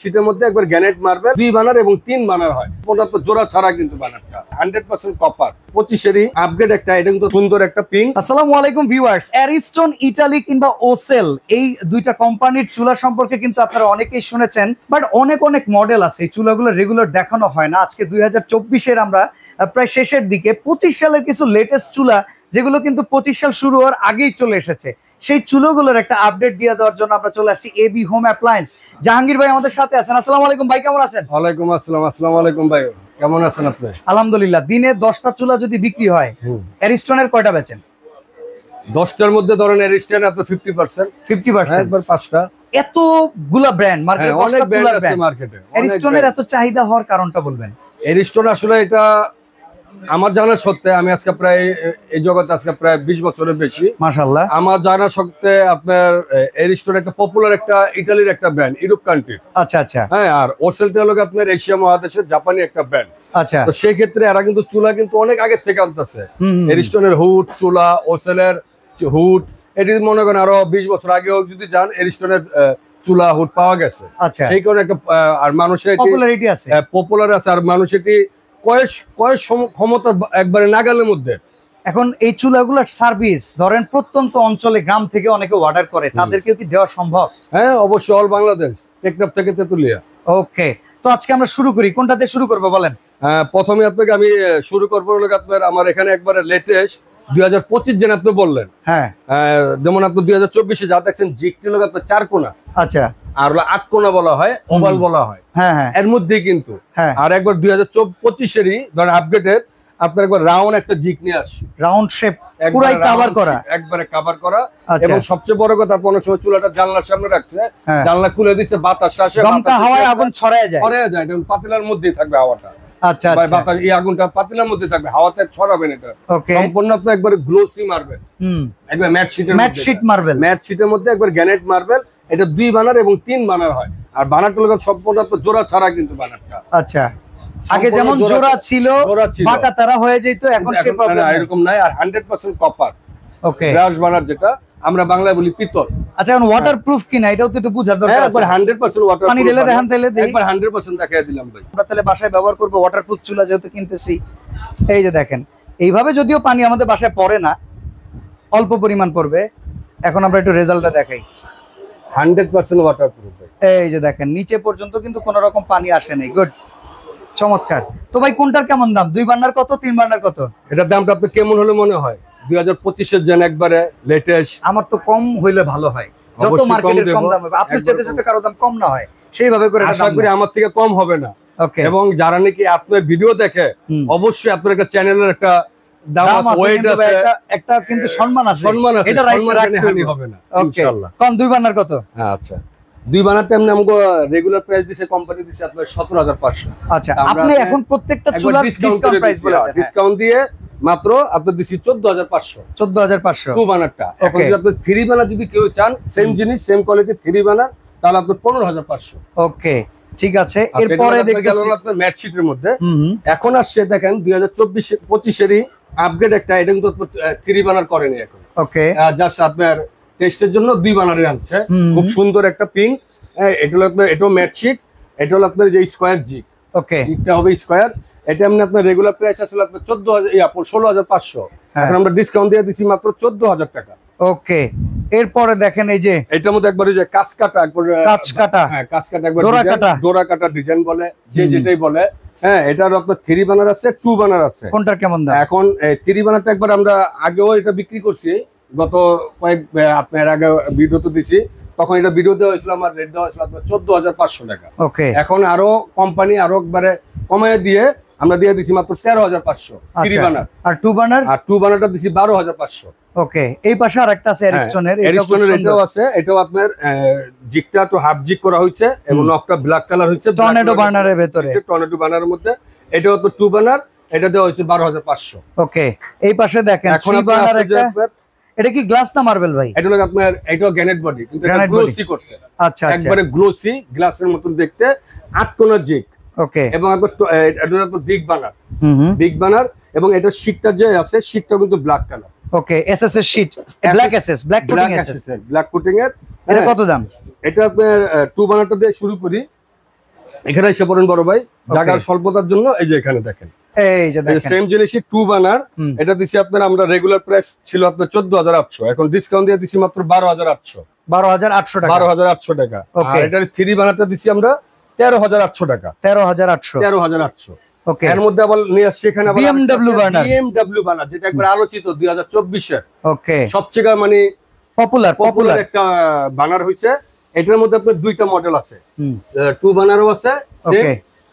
শীটের মধ্যে একবার গ্রানাইট মার্বেল 2 বানার এবং 3 বানার হয়। ওটা তো জোড়া ছাড়া কিন্তু বানারটা 100% কপার 25 এরই আপগ্রেড একটা। এটা কিন্তু সুন্দর একটা পিঙ্ক। আসসালামু আলাইকুম ভিউয়ার্স, অ্যারিস্টন, ইটালি কিংবা ওসেল এই দুইটা কোম্পানির চুলা সম্পর্কে কিন্তু আপনারা অনেকেই শুনেছেন, বাট অনেক মডেল আছে। এই চুলাগুলো রেগুলার দেখানো হয় না। আজকে 2024-এর আমরা প্রায় শেষের দিকে 25 সালের কিছু লেটেস্ট চুলা যেগুলো কিন্তু 25 সাল শুরু হওয়ার আগেই চলে এসেছে, সেই চুলোগুলোর একটা আপডেট দিয়ে দেওয়ার জন্য আমরা চলে আসছি এবি হোম অ্যাপ্লায়েন্স। জাহাঙ্গীর ভাই আমাদের সাথে আছেন। আসসালামু আলাইকুম ভাই, কেমন আছেন? ওয়ালাইকুম আসসালাম। আসসালামু আলাইকুম ভাই, কেমন আছেন আপনি? আলহামদুলিল্লাহ। দিনে 10টা চুলা যদি বিক্রি হয়, অ্যারিস্টনের কয়টা বেচেন? 10টার মধ্যে ধরেন অ্যারিস্টন আপনি 50% একবার 5টা। এতগুলা ব্র্যান্ড মার্কেটে, অনেক ব্র্যান্ড আছে মার্কেটে। অ্যারিস্টনের এত চাহিদা হওয়ার কারণটা বলবেন? অ্যারিস্টন আসলে এটা আমার জানা সত্ত্বে আমি আজকে প্রায় এই জগতে আজকে প্রায় 20 বছরের বেশি। মাশাআল্লাহ। আমার জানা সত্ত্বে আপনার অ্যারিস্টন একটা পপুলার একটা ইতালির একটা ব্র্যান্ড, ইউরোপ কান্ট্রি। আচ্ছা। হ্যাঁ, আর ওসেলটা হলো আপনার এশিয়া মহাদেশের জাপানি একটা ব্র্যান্ড। আচ্ছা, তো সেই ক্ষেত্রে এরা কিন্তু চুলা কিন্তু অনেক আগে থেকে আনতেছে। অ্যারিস্টনের হুড চুলা, ওসেলের হুড, এটি মনে করেন আরো 20 বছর আগেও যদি যান অ্যারিস্টনের চুলা হুড পাওয়া গেছে। আচ্ছা, সেই কারণে একটা আর মানুষের পপুলারিটি আছে, পপুলার আছে। আর মানুষ এটি কয়েস ক্ষমতা একবারে নাগালের মধ্যে। এখন এই চুলাগুলোর সার্ভিস ধরেন প্রত্যন্ত অঞ্চলে গ্রাম থেকে অনেকে অর্ডার করে, তাদেরকে কি দেওয়া সম্ভব? হ্যাঁ, অবশ্যই, অল বাংলাদেশ, টেকনাফ থেকে তেতুলিয়া। ওকে, তো আজকে আমরা শুরু করি, কোনটাতে শুরু করবো বলেন? প্রথমে আপনাকে আমি শুরু করবো আপনার আমার এখানে একবারে লেটেস্ট 2025 যেন আপনি বললেন। হ্যাঁ, যেমন আপনি 2024-এ যা দেখছেন জিকটি লোক আপনার 4 কোণা। আচ্ছা, আর 8 কোণা বলা হয়, ওভাল বলা হয়। হ্যাঁ, এর মধ্যেই কিন্তু আর একবার 2025-এরই ধরেন আপডেটেড আপনার একবার রাউন্ড একটা জিক নিয়ে আসছে, রাউন্ড শেপ, পুরাই কভার করা, একবারে কভার করা। এবং সবচেয়ে বড় কথা, অনেক সময় চুলাটা জানলার সামনে রাখছে, জানলা খুলে দিচ্ছে, বাতাস আসে, দমকা হাওয়ায় আগুন ছড়ায় যায়, এবং পাতিলার মধ্যেই থাকবে হাওয়াটা। আচ্ছা, বাতাস এই আগুনটা পাতিলার মধ্যে থাকবে, হাওয়াতে ছড়াবেন। এটা সম্পূর্ণ আপনার একবারে গ্লোসি মার্বেল, একবার ম্যাট শীটের মধ্যে একবার গ্রানাইট মার্বেল। এটা 2 বানার এবং 3 বানার হয়। আর বানারটা লোক সম্পূর্ণ জোড়া ছাড়া কিন্তু বানারটা। আচ্ছা, আগে যেমন জোড়া ছিল বাটা তারা হয়ে যেত, এখন সে প্রবলেম নাই, এরকম নাই। আর 100% কপার। ওকে, ব্রাশ বানার যেটা আমরা বাংলায় বলি পিতল। আচ্ছা, এখন ওয়াটারপ্রুফ কিনা এটাও তো একটু বুঝার দরকার আছে। একবার 100% ওয়াটারপ্রুফ। পানি ঢেলে দেখান তাহলে দেই। একবার 100% দেখাই দিলাম ভাই। আমরা তাহলে বাসায় ব্যবহার করব ওয়াটারপ্রুফ চুলা, যেহেতু কিনতেছি। এই যে দেখেন, এইভাবে যদিও পানি আমাদের বাসায় পড়ে না, অল্প পরিমাণ পড়বে। এখন আমরা একটু রেজাল্টটা দেখাই। 100% ওয়াটারপ্রুফ। এই যে দেখেন, নিচে পর্যন্ত কিন্তু কোনো রকম পানি আসে নাই। গুড, চমৎকার। তো ভাই কোনটার কেমন দাম? 2 বার্নার কত, 3 বার্নার কত? এটার দামটা আপনি কেমন হলে মনে হয়? 2025-এর জন্য একবারে লেটেস্ট। আমার তো কম হইলে ভালো হয়, যত মার্কেটের কম দাম হবে। আপনার চাইতে কারো দাম কম না হয়, সেইভাবে করে আশা করি আমার থেকে কম হবে না। ওকে, এবং যারা নাকি আপনার ভিডিও দেখে, অবশ্যই আপনার একটা চ্যানেলের একটা দাম আছে, ওয়েট আছে, একটা কিন্তু সম্মান আছে, এটা রাখতে হবে না। ইনশাআল্লাহ। কোন 2 বার্নার কত? আচ্ছা, 2 বানারটা আমগো রেগুলার প্রাইস দিছে, কোম্পানি দিছে আপনার 17,500। আচ্ছা, আপনি এখন প্রত্যেকটা চুলার ডিসকাউন্ট প্রাইস বলে দেন। ডিসকাউন্ট দিয়ে মাত্র আপনি দিছি 14,500। 14,500 2 বানারটা। এখন যদি আপনি 3 বানার যদি কেউ চান, সেম জিনিস সেম কোয়ালিটি 3 বানার, তাহলে আপনি 15,500। ওকে, ঠিক আছে। এরপরে দেখতেছি আপনার ম্যাট শীটের মধ্যে এখন আসছে দেখেন 2024-25-এরই আপগ্রেড একটা। এটা কিন্তু 3 বানার করেনি এখন। ওকে, জাস্ট আপনার টেস্টের জন্য 2 বানারে আনছে। খুব সুন্দর একটা পিঙ্ক। এটা হলো আপনার, এটাও ম্যাট শীট। এটা হলো আপনার যে স্কয়ার জিক। ওকে, জিকটা হবে স্কয়ার। এটা এমনি আপনার রেগুলার প্রাইস আসলে আপনার 16,500। এখন আমরা ডিসকাউন্ট দিয়ে দিছি মাত্র 14,000 টাকা। ওকে, এরপরে দেখেন এই যে এটার মধ্যে একবার যে কাজ কাটা, একবার একবার ডোরা কাটা ডিজাইন বলে, যে যেটাই বলে। হ্যাঁ, এটার আপনার 3 বানার আছে, 2 বানার আছে। কোনটার কেমন দাম? এখন 3 বানারটা একবার আমরা আগেও এটা বিক্রি করছি, গত কয়েক আপনার আগে ভিডিও তো দিছি, তখন এটা ভিডিও দেওয়া হয়েছিল, আমার রেট দেওয়া হয়েছিল আপনার 14,500 টাকা। ওকে, এখন আরো কোম্পানি আরো একবারে কমায় দিয়ে আমরা দিয়ে দিছি মাত্র 13,500 3 বানার। আর 2 বানারটা দিছি 12,500। ওকে, এই পাশে আরেকটা আছে অ্যারিস্টনের, এটাও আছে। এটাও আপনার জিকটা তো হাফ জিক করা হয়েছে এবং নকটা ব্ল্যাক কালার হয়েছে, টর্নেডো বার্নারের ভিতরে, টর্নেডো বার্নারের মধ্যে। এটাও তো 2 বানার, এটা দেওয়া হয়েছে 12,500। ওকে, এই পাশে দেখেন 3 বার্নার একটা। এটা কি গ্লাস না মার্বেল ভাই? এটা হলো আপনার, এটাও গ্রানাইট বডি, কিন্তু এটা গ্লোসি করছে। আচ্ছা, একবারে গ্লোসি, গ্লাসের মতন দেখতে, 8 কোণা জিক। ওকে, এবং এটা তো বিগ বানার এবং এটা শীটটা যে আছে, শীটটা কিন্তু ব্ল্যাক কালার। ওকে, এসএস এর sheet, black SS, black coating SS, black coating এর। এটা কত দাম? এটা আপনার 2 বানারটা দিয়ে শুরু করি। এখানে এসে পড়েন বড় ভাই, জায়গার স্বল্পতার জন্য এই যে এখানে দেখেন, এই যে দেখেন সেম জিনিসই 2 বার্নার। এটা দিছি আপনার, আমরা রেগুলার প্রাইস ছিল আপনার 14800, এখন ডিসকাউন্ট দিয়ে দিছি মাত্র 12800। 12800 টাকা, 12800 টাকা। আর এটার 3 বার্নারটা দিছি আমরা 13800 টাকা। 13800। ওকে, এর মধ্যে আবার নিয়ে আসছে এখানে আবার BMW বার্নার, BMW বার্নার, যেটা একবার আলোচিত 2024 এর ওকে সবচেয়ে মানে পপুলার একটা বার্নার হইছে। এটার মধ্যে আপনার দুইটা মডেল আছে, 2 বার্নারও আছে, ওকে,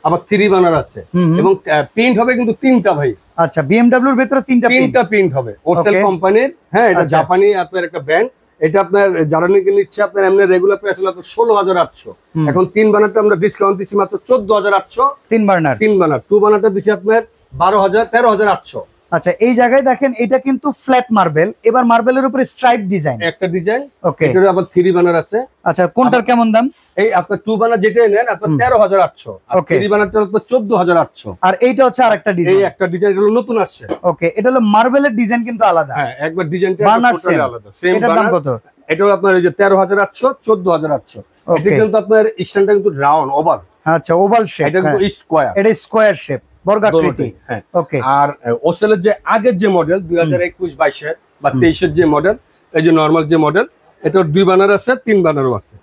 আবার 3 বার্নার আছে, এবং প্রিন্ট হবে কিন্তু 3টা ভাই। আচ্ছা, BMW এর ভিতরে 3টা প্রিন্ট হবে, ওসেল কোম্পানির। হ্যাঁ, এটা জাপানি আপনার একটা ব্র্যান্ড। এটা আপনার যারা নিচ্ছে আপনার এমনি রেগুলার প্রাইস হলো 16800, এখন 3 বার্নারটা আমরা ডিসকাউন্ট দিছি মাত্র 14800। 3 বার্নার 2 বার্নারটা দিছি আপনার 13800। আচ্ছা, এই জায়গায় দেখেন এটা কিন্তু ফ্ল্যাট মার্বেল, এবার মার্বেলের উপরে স্ট্রাইপ ডিজাইন, একটা ডিজাইন। ওকে, এটার আবার 3 বার্নার আছে। আচ্ছা, কোনটার কেমন দাম? এই আপনার 2 বার্নার যেটাই নেন আপনার 13800, আর 3 বার্নারটা হলো 14800। আর এইটা হচ্ছে আরেকটা ডিজাইন, এই একটা ডিজাইন হলো নতুন আসছে। ওকে, এটা হলো মার্বেলের ডিজাইন কিন্তু আলাদা। হ্যাঁ, একবার ডিজাইনটা টোটালি আলাদা। সেম এটার দাম কত? এটা হলো আপনার এই যে 13800, 14800। এটা কিন্তু আপনার স্ট্যান্ডটা কিন্তু রাউন্ড ওভাল। আচ্ছা, ওভাল শেপ, এটা কিন্তু স্কয়ার, এটা স্কয়ার শেপ, বর্গাকৃতি। হ্যাঁ, ওকে। আর ওসেলের যে আগের যে মডেল 2021-22 এর বা 23 এর যে মডেল, এই যে নরমাল যে মডেল, এটা 2 বার্নার আছে, 3 বার্নারও আছে।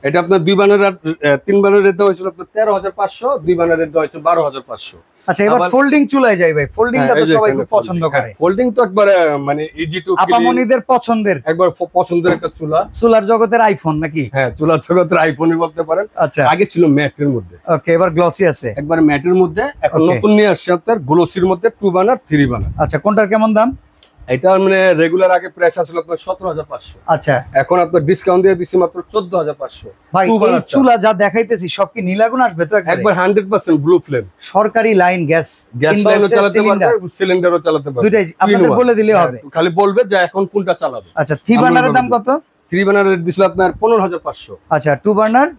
এটা আপনার 2 বার্নার আর 3 বার্নারের দেওয়া হয়েছিল আপনার 13500, 2 বার্নারের দেওয়া হয়েছিল 12500। আচ্ছা, এবার ফোল্ডিং চুলায় যাই ভাই, ফোল্ডিংটা তো সবাই খুব পছন্দ করে। ফোল্ডিং তো একবারে মানে ইজি টু ক্লিন, আপামনিদের পছন্দের, একবার পছন্দের একটা চুলা, চুলার জগতের আইফোন নাকি? হ্যাঁ, চুলার জগতের আইফোনই বলতে পারেন। আচ্ছা, আগে ছিল ম্যাটের মধ্যে, ওকে, এবার গ্লসি আছে, একবার ম্যাটের মধ্যে, এখন নতুন নিয়ে আসছে আপনার গ্লসির মধ্যে 2 বার্নার 3 বার্নার। আচ্ছা, কোনটার কেমন দাম? এটা মানে রেগুলার আগে প্রাইস আসলে আপনার 17500, আচ্ছা, এখন আপনার ডিসকাউন্ট দিয়ে দিছি মাত্র 14500। ভাই, এই চুলা যা দেখাইতেছি সব কি নীলাগুন আসবে তো? একবার 100% ব্লু ফ্লেম, সরকারি লাইন গ্যাস চালাতে পারবে, সিলিন্ডারও চালাতে পারবে, দুইটাই আপনাদের বলে দিলে হবে, খালি বলবে যে এখন কোনটা চালাবে। আচ্ছা, 3 বার্নারের দাম কত? 3 বার্নারের দিছিল আপনার 15500। আচ্ছা, 2 বার্নার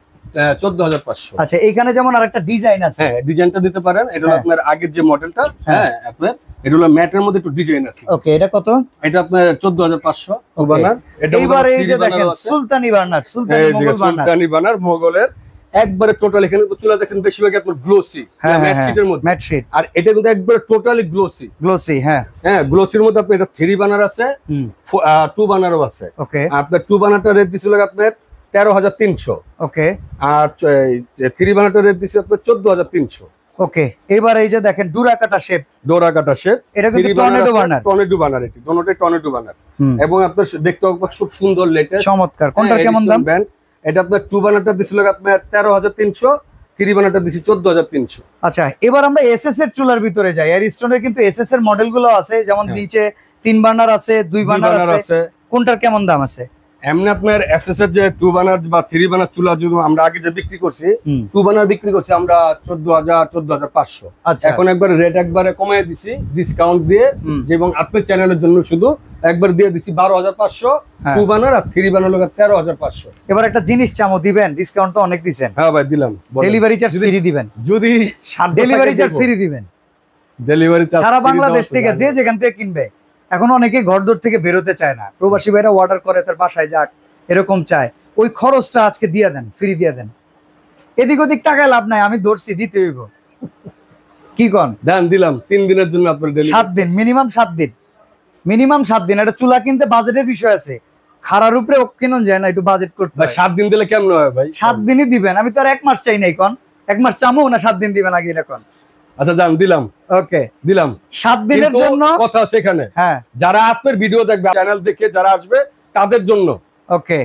14500। আচ্ছা, এইখানে যেমন আরেকটা ডিজাইন আছে, হ্যাঁ, ডিজাইনটা দিতে পারেন। এটা হলো আপনার আগের যে মডেলটা, হ্যাঁ, আপনার এটা হলো ম্যাটের মধ্যে একটু ডিজাইন আছে। ওকে, এটা কত? এটা আপনার 14500 বার্নার। এইবার এই যে দেখেন সুলতানি বার্নার, সুলতানি বার্নার মোগলের একবারে টোটাল। এখানে চুলা দেখেন বেশিরভাগ আপনার গ্লোসি, ম্যাট শীটের মধ্যে, ম্যাট শীট, আর এটা কিন্তু একবারে টোটালি গ্লোসি। হ্যাঁ, গ্লোসির মধ্যে আপনার এটা 3 বার্নার আছে, 2 বার্নারও আছে। ওকে, আপনার 2 বার্নারটা রেট দিছিল আপনার 13300। ওকে, আর 3 বার্নারটা রেট দিছিল আপনার 14300। ওকে, এবার এই যে দেখেন ডোরাকাটা শেপ, এটা কিন্তু টর্নেডো বার্নার, এটি দুটোই টর্নেডো বার্নার, এবং আপনার দেখতে খুব সুন্দর লেটেস্ট চমৎকার। কোনটার কেমন দাম? এটা আপনার 2 বার্নারটা দিছিল আপনার 13300, 3 বার্নারটা দিছি 14300। আচ্ছা, এবার আমরা এসএস এর চুলার ভিতরে যাই। এরিস্টনের কিন্তু এসএস এর মডেলগুলো আছে, যেমন নিচে 3 বার্নার আছে, 2 বার্নার আছে, কোনটার কেমন দাম আছে? এমনি আপনার এসএস এর যে 2 বার্নার বা 3 বার্নার চুলা যদি আমরা আগে যে বিক্রি করছি, 2 বার্নার বিক্রি করছি আমরা 14000, 14500। এখন একবার রেট একবারে কমিয়ে দিছি ডিসকাউন্ট দিয়ে, এবং আপনার চ্যানেলের জন্য শুধু একবার দিয়ে দিছি 12500 2 বার্নার, আর 3 বার্নার লোক 13500। এবার একটা জিনিস চামো দিবেন, ডিসকাউন্ট তো অনেক দিবেন। হ্যাঁ ভাই, দিলাম। ডেলিভারি চার্জ ফ্রি দিবেন, যদি ডেলিভারি চার্জ ফ্রি দিবেন, ডেলিভারি চার্জ সারা বাংলাদেশ থেকে যে যেখান থেকে কিনবে। এখন অনেকে ঘরদোর থেকে বেরোতে চায় না, প্রবাসী ভাইরা অর্ডার করে তার বাসায় যাক এরকম চায়, ওই খরচটা আজকে দিয়ে দেন, ফ্রি দিয়ে দেন। এদিক ওদিক টাকায় লাভ নাই, আমি ধরছি দিতে হইব। কি কন? দেন, দিলাম 3 দিনের জন্য আপনার 7 দিন, মিনিমাম 7 দিন, মিনিমাম 7 দিন। এটা চুলা কিনতে বাজেটের বিষয় আছে, খারার উপরে কিনুন যায় না, একটু বাজেট করতে হয়। 7 দিন দিলে কেমন হয় ভাই? 7 দিনই দিবেন, আমি তো আর 1 মাস চাই নাই। কোন 1 মাস চামো না 7 দিন দিবেন আগে, এটা কোন? আচ্ছা, জান, দিলাম। ওকে, দিলাম 7 দিনের জন্য। কথা আছে এখানে, হ্যাঁ, যারা আপনার ভিডিও দেখবে, চ্যানেল দেখে যারা আসবে তাদের জন্য। ওকে,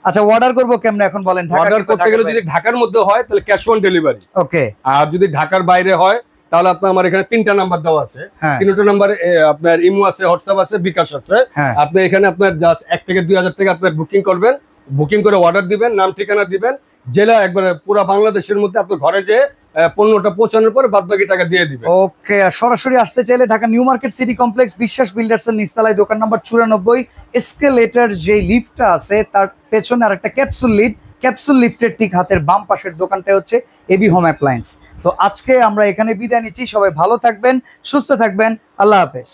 আচ্ছা, অর্ডার করব কেমনে এখন বলেন? অর্ডার করতে গেলে যদি ঢাকার মধ্যে হয় তাহলে ক্যাশ অন ডেলিভারি। ওকে, আর যদি ঢাকার বাইরে হয় তাহলে আপনার আমার এখানে 3টা নাম্বার দেওয়া আছে, 3টা নাম্বারে আপনার ইমো আছে, হোয়াটসঅ্যাপ আছে, বিকাশ আছে। আপনি এখানে আপনার জাস্ট 1 থেকে 2000 টাকা আপনার বুকিং করবেন, বুকিং করে অর্ডার দিবেন, নাম ঠিকানা দিবেন, জেলা একবারে পুরো বাংলাদেশের মধ্যে আপনার ঘরে যে পণ্যটা পৌঁছানোর পরে বাদ বাকি টাকা দিয়ে দিবেন। ওকে, আর সরাসরি আসতে চাইলে Dhaka new market city complex বিশ্বাস বিল্ডার্স এর নিচতলায় দোকান নাম্বার 94, এসকেলেটর যে লিফটটা আছে তার পেছনে আরেকটা ক্যাপসুল লিফটের ঠিক হাতের বাম পাশের দোকানটা হচ্ছে এবি হোম অ্যাপ্লায়েন্স। তো আজকে আমরা এখানে বিদায় নিচ্ছি, সবাই ভালো থাকবেন, সুস্থ থাকবেন, আল্লাহ হাফেজ।